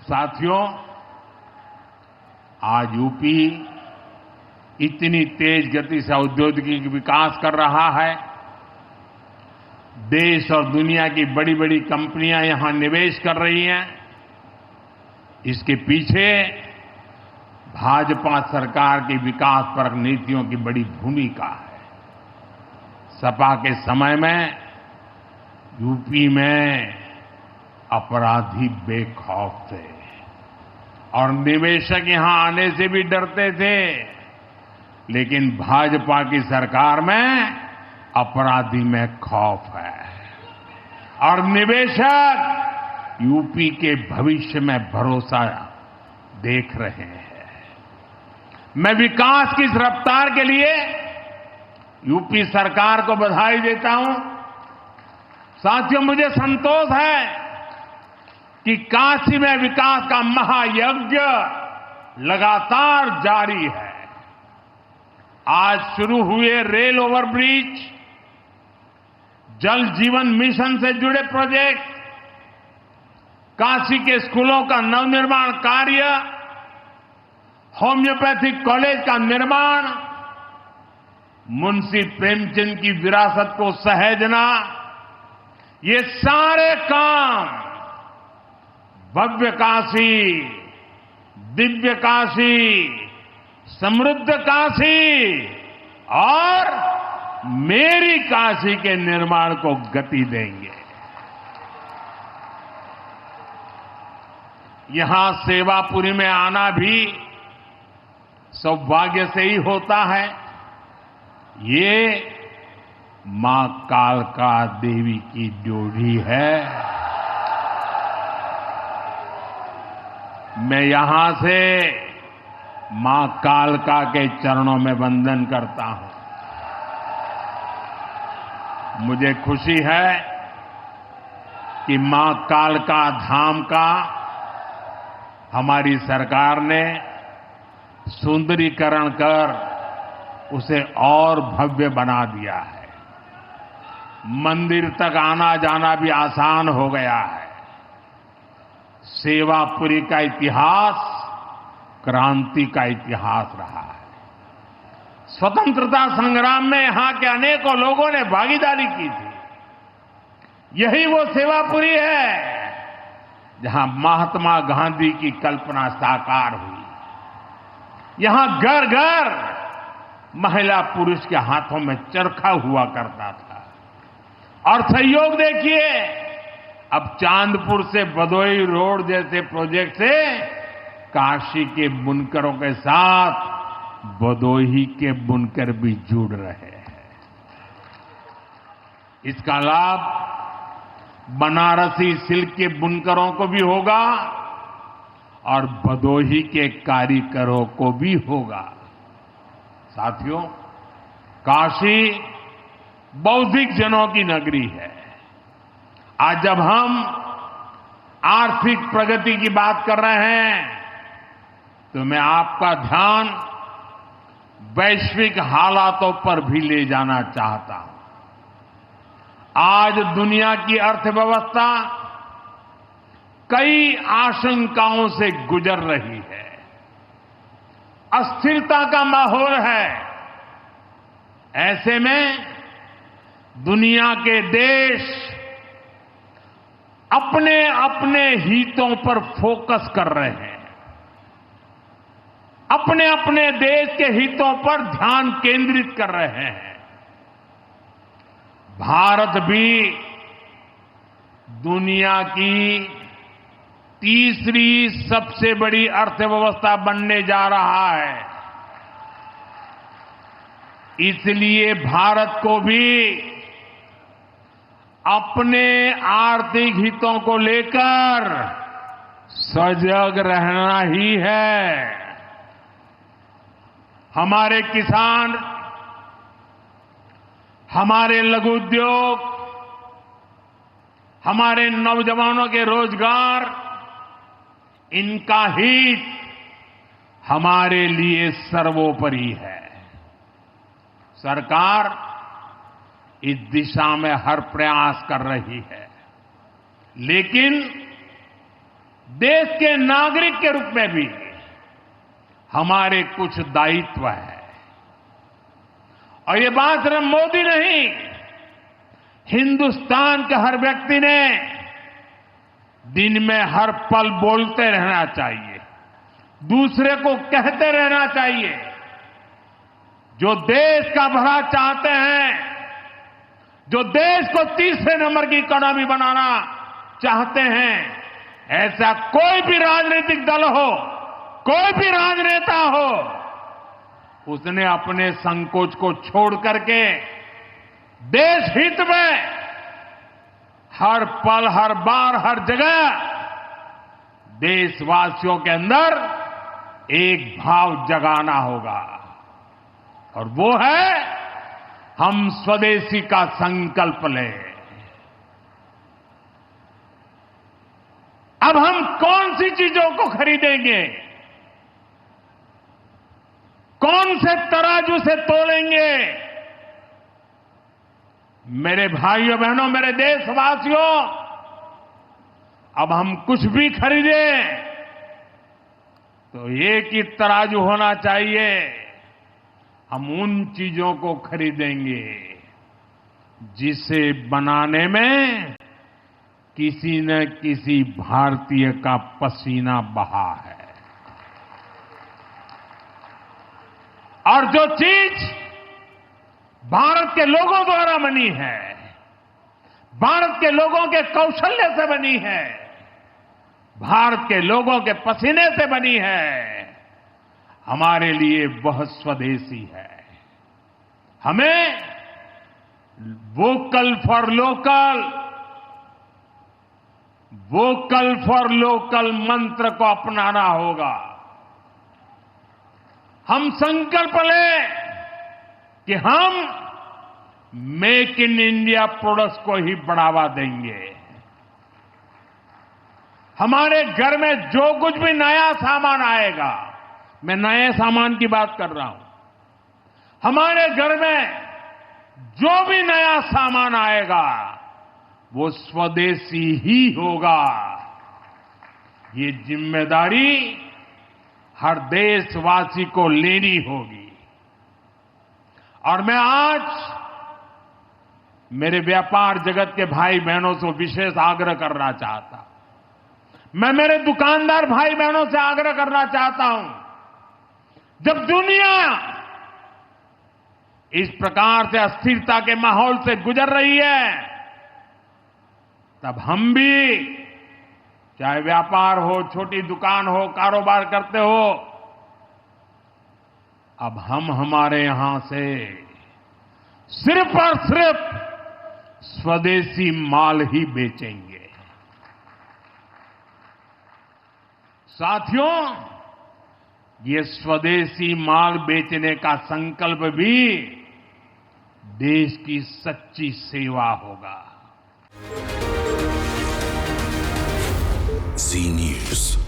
साथियों, आज यूपी इतनी तेज गति से औद्योगिक विकास कर रहा है। देश और दुनिया की बड़ी बड़ी कंपनियां यहां निवेश कर रही हैं। इसके पीछे भाजपा सरकार की विकासपरक नीतियों की बड़ी भूमिका है। सपा के समय में यूपी में अपराधी बेखौफ थे और निवेशक यहां आने से भी डरते थे, लेकिन भाजपा की सरकार में अपराधी में खौफ है और निवेशक यूपी के भविष्य में भरोसा देख रहे हैं। मैं विकास की इस रफ्तार के लिए यूपी सरकार को बधाई देता हूं। साथियों, मुझे संतोष है कि काशी में विकास का महायज्ञ लगातार जारी है। आज शुरू हुए रेल ओवरब्रिज, जल जीवन मिशन से जुड़े प्रोजेक्ट, काशी के स्कूलों का नवनिर्माण कार्य, होम्योपैथिक कॉलेज का निर्माण, मुंशी प्रेमचंद की विरासत को सहेजना, ये सारे काम भव्य काशी, दिव्य काशी, समृद्ध काशी और मेरी काशी के निर्माण को गति देंगे। यहां सेवापुरी में आना भी सौभाग्य से ही होता है। ये मां कालका देवी की ड्योढ़ी है। मैं यहां से मां कालका के चरणों में वंदन करता हूं। मुझे खुशी है कि मां कालका धाम का हमारी सरकार ने सुंदरीकरण कर उसे और भव्य बना दिया है। मंदिर तक आना जाना भी आसान हो गया है। सेवापुरी का इतिहास क्रांति का इतिहास रहा है। स्वतंत्रता संग्राम में यहां के अनेकों लोगों ने भागीदारी की थी। यही वो सेवापुरी है जहां महात्मा गांधी की कल्पना साकार हुई। यहां घर घर महिला पुरुष के हाथों में चरखा हुआ करता था। और सहयोग देखिए, अब चांदपुर से भदोही रोड जैसे प्रोजेक्ट से काशी के बुनकरों के साथ भदोही के बुनकर भी जुड़ रहे हैं। इसका लाभ बनारसी सिल्क के बुनकरों को भी होगा और भदोही के कारीगरों को भी होगा। साथियों, काशी बौद्धिक जनों की नगरी है। आज जब हम आर्थिक प्रगति की बात कर रहे हैं तो मैं आपका ध्यान वैश्विक हालातों पर भी ले जाना चाहता हूं। आज दुनिया की अर्थव्यवस्था कई आशंकाओं से गुजर रही है। अस्थिरता का माहौल है। ऐसे में दुनिया के देश अपने अपने हितों पर फोकस कर रहे हैं। अपने अपने देश के हितों पर ध्यान केंद्रित कर रहे हैं। भारत भी दुनिया की तीसरी सबसे बड़ी अर्थव्यवस्था बनने जा रहा है। इसलिए भारत को भी अपने आर्थिक हितों को लेकर सजग रहना ही है। हमारे किसान, हमारे लघु उद्योग, हमारे नौजवानों के रोजगार, इनका हित हमारे लिए सर्वोपरि है। सरकार इस दिशा में हर प्रयास कर रही है, लेकिन देश के नागरिक के रूप में भी हमारे कुछ दायित्व है। और ये बात सिर्फ मोदी नहीं, हिंदुस्तान के हर व्यक्ति ने दिन में हर पल बोलते रहना चाहिए, दूसरे को कहते रहना चाहिए। जो देश का भला चाहते हैं, जो देश को तीसरे नंबर की इकोनॉमी बनाना चाहते हैं, ऐसा कोई भी राजनीतिक दल हो, कोई भी राजनेता हो, उसने अपने संकोच को छोड़ करके देश हित में हर पल, हर बार, हर जगह देशवासियों के अंदर एक भाव जगाना होगा, और वो है हम स्वदेशी का संकल्प लें। अब हम कौन सी चीजों को खरीदेंगे, कौन से तराजू से तोलेंगे? मेरे भाइयों बहनों, मेरे देशवासियों, अब हम कुछ भी खरीदें तो एक ही तराजू होना चाहिए। हम उन चीजों को खरीदेंगे जिसे बनाने में किसी न किसी भारतीय का पसीना बहा है। और जो चीज भारत के लोगों द्वारा बनी है, भारत के लोगों के कौशल्य से बनी है, भारत के लोगों के पसीने से बनी है, हमारे लिए बहुत स्वदेशी है। हमें vocal for local, vocal for local मंत्र को अपनाना होगा। हम संकल्प लें कि हम मेक इन इंडिया प्रोडक्ट्स को ही बढ़ावा देंगे। हमारे घर में जो कुछ भी नया सामान आएगा, मैं नए सामान की बात कर रहा हूं, हमारे घर में जो भी नया सामान आएगा वो स्वदेशी ही होगा। ये जिम्मेदारी हर देशवासी को लेनी होगी। और मैं आज मेरे व्यापार जगत के भाई बहनों से विशेष आग्रह करना चाहता हूं। मैं मेरे दुकानदार भाई बहनों से आग्रह करना चाहता हूं, जब दुनिया इस प्रकार से अस्थिरता के माहौल से गुजर रही है, तब हम भी, चाहे व्यापार हो, छोटी दुकान हो, कारोबार करते हो, अब हम हमारे यहां से सिर्फ और सिर्फ स्वदेशी माल ही बेचेंगे। साथियों, ये स्वदेशी माल बेचने का संकल्प भी देश की सच्ची सेवा होगा। Zee News.